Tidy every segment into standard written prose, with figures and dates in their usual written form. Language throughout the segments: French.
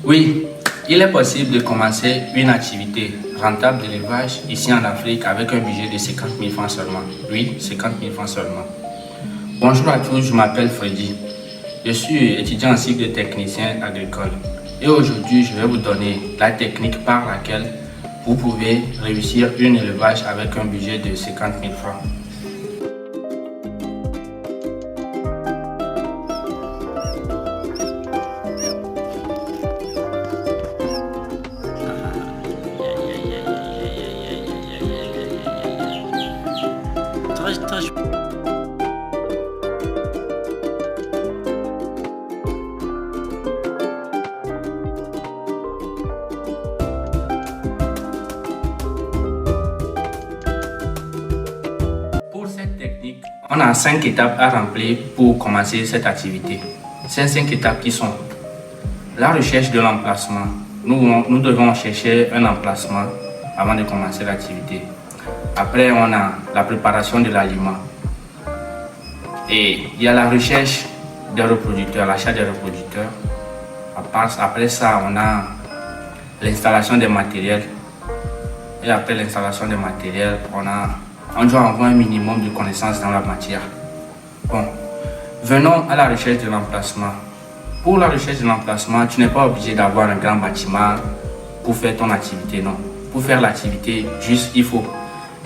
Oui, il est possible de commencer une activité rentable d'élevage ici en Afrique avec un budget de 50 000 francs seulement. Oui, 50 000 francs seulement. Bonjour à tous, je m'appelle Freddy. Je suis étudiant en cycle de technicien agricole. Et aujourd'hui, je vais vous donner la technique par laquelle vous pouvez réussir un élevage avec un budget de 50 000 francs. Pour cette technique, on a 5 étapes à remplir pour commencer cette activité. Ces 5 étapes qui sont la recherche de l'emplacement. Nous devons chercher un emplacement avant de commencer l'activité. Après, on a la préparation de l'aliment. Et il y a la recherche des reproducteurs, l'achat des reproducteurs. Après ça, on a l'installation des matériels. Et après l'installation des matériels, on doit avoir un minimum de connaissances dans la matière. Bon, venons à la recherche de l'emplacement. Pour la recherche de l'emplacement, tu n'es pas obligé d'avoir un grand bâtiment pour faire ton activité, non. Pour faire l'activité, juste il faut.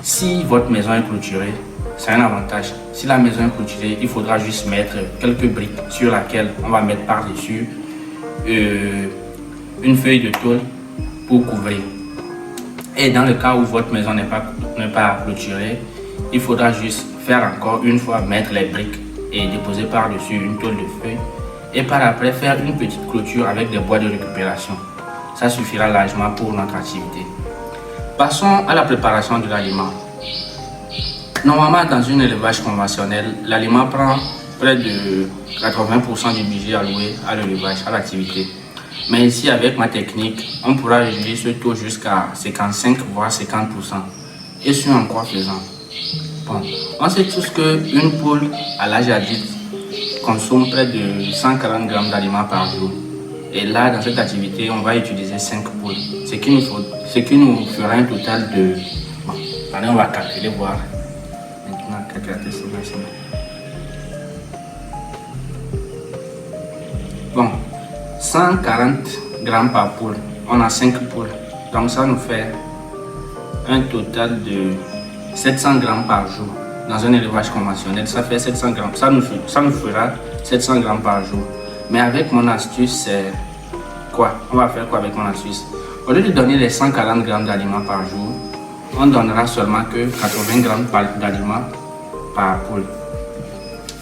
Si votre maison est clôturée, c'est un avantage. Si la maison est clôturée, il faudra juste mettre quelques briques sur laquelle on va mettre par-dessus une feuille de tôle pour couvrir. Et dans le cas où votre maison n'est pas clôturée, il faudra juste faire encore une fois mettre les briques et déposer par-dessus une tôle de feuilles. Et par après faire une petite clôture avec des bois de récupération. Ça suffira largement pour notre activité. Passons à la préparation de l'aliment. Normalement, dans un élevage conventionnel, l'aliment prend près de 80% du budget alloué à l'élevage, à l'activité. Mais ici, avec ma technique, on pourra réduire ce taux jusqu'à 55 voire 50%. Et ce en quoi faisant? Bon, on sait tous qu'une poule à l'âge adulte consomme près de 140 grammes d'aliments par jour. Et là, dans cette activité, on va utiliser 5 poules. Ce qui nous fera un total de... Bon, allez, on va calculer, voir. Maintenant, calculateur, c'est bon. 140 grammes par poule. On a 5 poules. Donc ça nous fait un total de 700 grammes par jour. Dans un élevage conventionnel, ça fait 700 grammes. Ça nous fera 700 grammes par jour. Mais avec mon astuce, c'est quoi? On va faire quoi avec mon astuce? Au lieu de donner les 140 grammes d'aliments par jour, on donnera seulement que 80 grammes d'aliments par poule.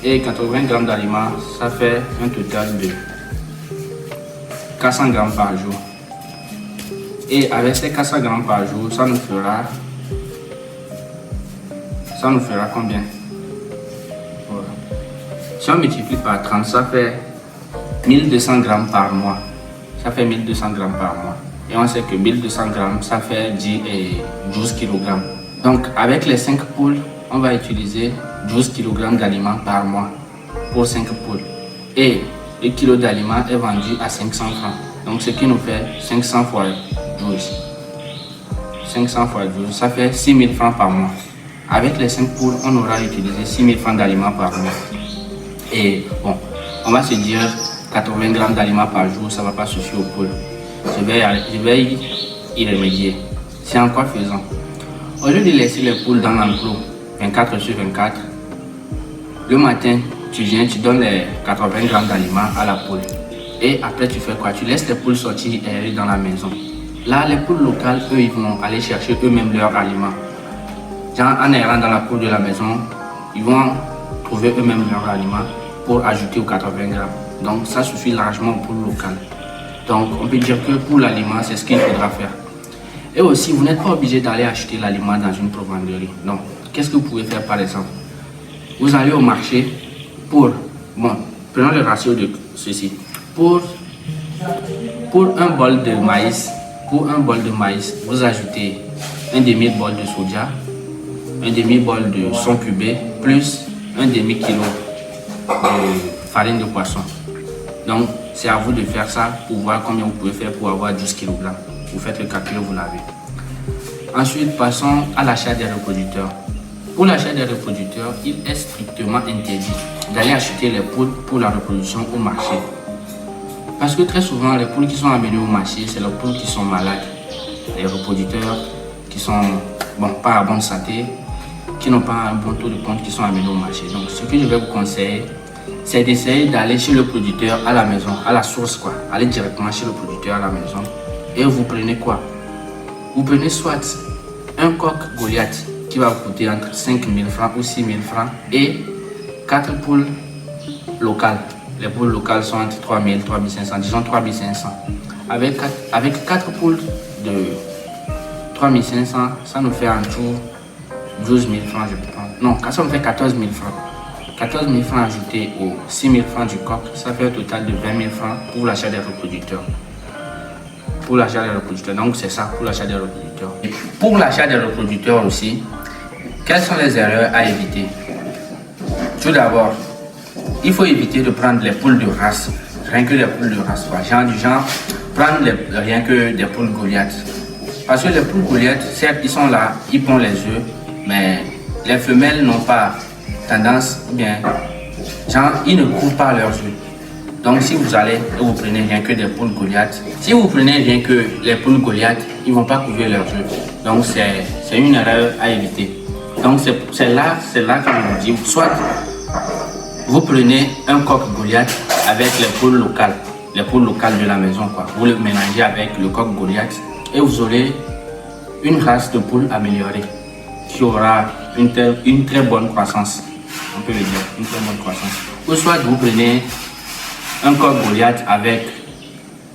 Et 80 grammes d'aliments, ça fait un total de 400 grammes par jour. Et avec ces 400 grammes par jour, ça nous fera combien? Voilà. Si on multiplie par 30, ça fait 1200 grammes par mois. Ça fait 1200 grammes par mois. Et on sait que 1200 grammes, ça fait 12 kg. Donc avec les 5 poules, on va utiliser 12 kg d'aliments par mois pour 5 poules. Et le kilo d'aliments est vendu à 500 francs. Donc ce qui nous fait 500 fois 12. 500 fois 12, ça fait 6000 francs par mois. Avec les 5 poules, on aura utilisé 6000 francs d'aliments par mois. Et bon, on va se dire 80 grammes d'aliments par jour, ça ne va pas suffire aux poules. Je vais y remédier. C'est en quoi faisant? Au lieu de laisser les poules dans l'enclos 24 sur 24, le matin, tu viens, tu donnes les 80 grammes d'aliments à la poule. Et après, tu fais quoi? Tu laisses les poules sortir errer dans la maison. Là, les poules locales, eux, ils vont aller chercher eux-mêmes leurs aliments. Genre, en errant dans la cour de la maison, ils vont trouver eux-mêmes leurs aliments pour ajouter aux 80 grammes. Donc, ça suffit largement pour le local. Donc, on peut dire que pour l'aliment, c'est ce qu'il faudra faire. Et aussi, vous n'êtes pas obligé d'aller acheter l'aliment dans une provenderie. Non. Qu'est-ce que vous pouvez faire par exemple? Vous allez au marché pour, bon, prenons le ratio de ceci. Pour un bol de maïs, vous ajoutez un demi-bol de soja, un demi-bol de son cubé, plus un demi-kilo de farine de poisson. Donc, c'est à vous de faire ça pour voir combien vous pouvez faire pour avoir 12 kg. Vous faites le calcul, vous l'avez. Ensuite, passons à l'achat des reproducteurs. Pour l'achat des reproducteurs, il est strictement interdit d'aller acheter les poules pour la reproduction au marché. Parce que très souvent, les poules qui sont amenées au marché, c'est les poules qui sont malades. Les reproducteurs qui sont pas à bonne santé, qui n'ont pas un bon taux de ponte, qui sont amenés au marché. Donc, ce que je vais vous conseiller, c'est d'essayer d'aller chez le producteur à la maison, à la source quoi. Allez directement chez le producteur à la maison et vous prenez quoi? Vous prenez soit un coq Goliath qui va vous coûter entre 5 000 francs ou 6 000 francs et 4 poules locales. Les poules locales sont entre 3 000 et 3 500, disons 3 500. Avec 4 poules de 3 500, ça nous fait en tout 12 000 francs, je pense. Non, ça nous fait 14 000 francs. 14 000 francs ajoutés aux 6 000 francs du coq, ça fait un total de 20 000 francs pour l'achat des reproducteurs. Pour l'achat des reproducteurs, donc c'est ça pour l'achat des reproducteurs. Et pour l'achat des reproducteurs aussi, quelles sont les erreurs à éviter? Tout d'abord, il faut éviter de prendre les poules de race, rien que les poules de race, genre prendre rien que des poules Goliath. Parce que les poules Goliath, certes, ils sont là, ils pondent les œufs, mais les femelles n'ont pas tendance, ou bien, ils ne couvrent pas leurs œufs. Donc si vous allez et vous prenez rien que des poules Goliath, si vous prenez rien que les poules Goliath, ils ne vont pas couvrir leurs œufs. Donc c'est une erreur à éviter. Donc c'est là que je vous dis, soit vous prenez un coq Goliath avec les poules locales de la maison quoi. Vous le mélangez avec le coq Goliath et vous aurez une race de poules améliorée qui aura une très bonne croissance. On peut le dire, une très bonne croissance. Ou soit vous prenez un coq Goliath avec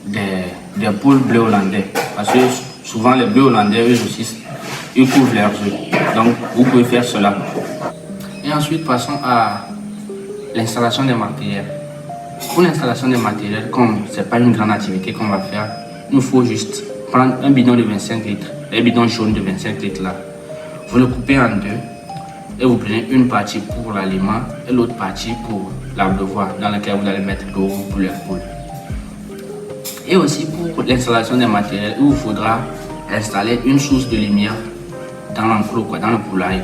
des poules bleu hollandais. Parce que souvent les bleus hollandais, eux aussi, ils couvrent leurs œufs. Donc vous pouvez faire cela. Et ensuite, passons à l'installation des matériels. Pour l'installation des matériels, comme ce n'est pas une grande activité qu'on va faire, il nous faut juste prendre un bidon de 25 litres, les bidons jaunes de 25 litres là. Vous le coupez en deux et vous prenez une partie pour l'aliment et l'autre partie pour l'abreuvoir dans laquelle vous allez mettre l'eau pour les poules. Et aussi pour l'installation des matériels, il vous faudra installer une source de lumière dans l'enclos, dans le poulailler.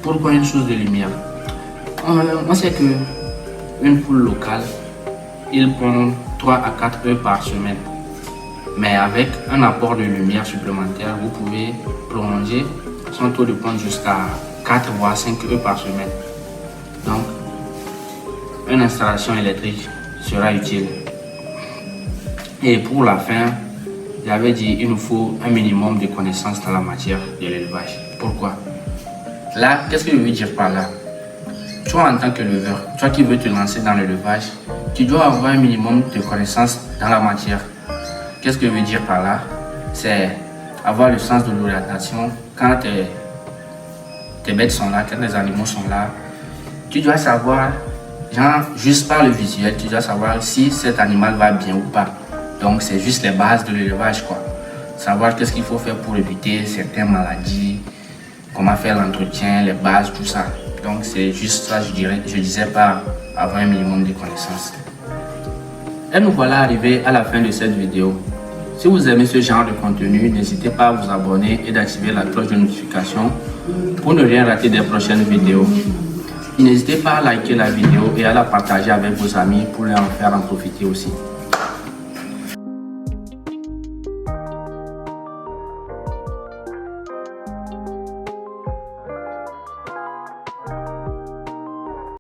Pourquoi une source de lumière? On sait que une poule locale, il pond 3 à 4 œufs par semaine. Mais avec un apport de lumière supplémentaire, vous pouvez prolonger son taux de ponte jusqu'à 4 voire 5 œufs par semaine. Donc, une installation électrique sera utile. Et pour la fin, j'avais dit il nous faut un minimum de connaissances dans la matière de l'élevage. Pourquoi? Là, qu'est-ce que je veux dire par là? Toi, en tant qu'éleveur, toi qui veux te lancer dans l'élevage, tu dois avoir un minimum de connaissances dans la matière. Qu'est-ce que je veux dire par là? C'est avoir le sens de l'orientation. Quand tes bêtes sont là, quand les animaux sont là, tu dois savoir, juste par le visuel, tu dois savoir si cet animal va bien ou pas. Donc c'est juste les bases de l'élevage quoi. Savoir qu'est-ce qu'il faut faire pour éviter certaines maladies, comment faire l'entretien, les bases, tout ça. Donc c'est juste ça, je disais par avoir un minimum de connaissances. Et nous voilà arrivés à la fin de cette vidéo. Si vous aimez ce genre de contenu, n'hésitez pas à vous abonner et d'activer la cloche de notification pour ne rien rater des prochaines vidéos. N'hésitez pas à liker la vidéo et à la partager avec vos amis pour leur en faire en profiter aussi.